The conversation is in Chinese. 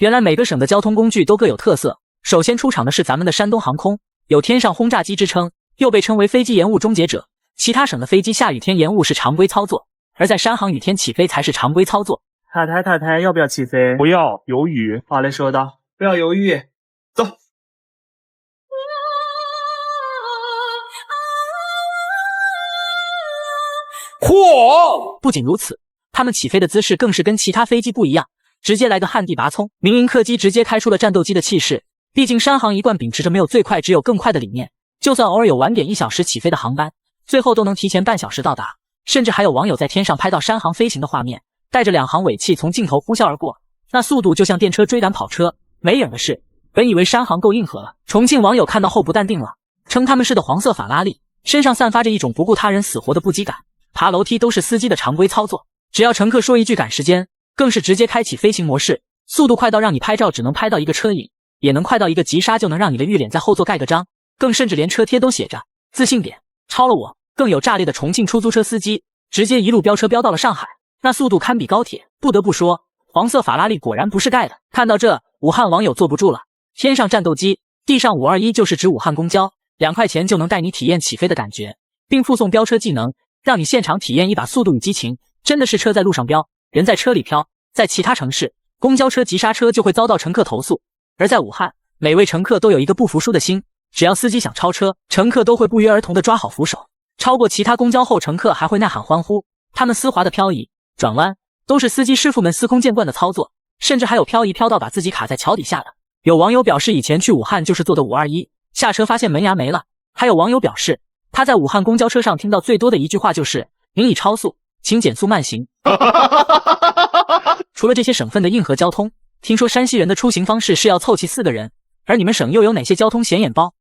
原来每个省的交通工具都各有特色。首先出场的是咱们的山东航空，有天上轰炸机之称，又被称为飞机延误终结者。其他省的飞机下雨天延误是常规操作，而在山航雨天起飞才是常规操作。太太，要不要起飞？不要，有雨。好嘞，收到。不要犹豫，走。嚯！不仅如此，他们起飞的姿势更是跟其他飞机不一样，直接来个旱地拔葱。民营客机直接开出了战斗机的气势。毕竟山航一贯秉持着没有最快只有更快的理念，就算偶尔有晚点1小时起飞的航班，最后都能提前半小时到达。甚至还有网友在天上拍到山航飞行的画面，带着2行尾气从镜头呼啸而过，那速度就像电车追赶跑车。没影的是，本以为山航够硬核了，重庆网友看到后不淡定了，称他们是的黄色法拉利，身上散发着一种不顾他人死活的不羁感。爬楼梯都是司机的常规操作，只要乘客说一句赶时间，更是直接开启飞行模式，速度快到让你拍照只能拍到一个车影，也能快到一个急刹就能让你的浴脸在后座盖个章，更甚至连车贴都写着自信点，超了我。更有炸裂的重庆出租车司机，直接一路飙车飙到了上海，那速度堪比高铁。不得不说，黄色法拉利果然不是盖的。看到这，武汉网友坐不住了，天上战斗机，地上521就是指武汉公交，2块钱就能带你体验起飞的感觉，并附送飙车技能，让你现场体验一把速度与激情。真的是车在路上飙，人在车里飘。在其他城市，公交车急刹车就会遭到乘客投诉，而在武汉，每位乘客都有一个不服输的心，只要司机想超车，乘客都会不约而同地抓好扶手，超过其他公交后，乘客还会呐喊欢呼。他们丝滑的漂移、转弯都是司机师傅们司空见惯的操作，甚至还有漂移飘到把自己卡在桥底下的。有网友表示以前去武汉就是坐的521，下车发现门牙没了。还有网友表示他在武汉公交车上听到最多的一句话就是您已超速，请减速慢行。除了这些省份的硬核交通，听说山西人的出行方式是要凑齐4个人，而你们省又有哪些交通显眼包？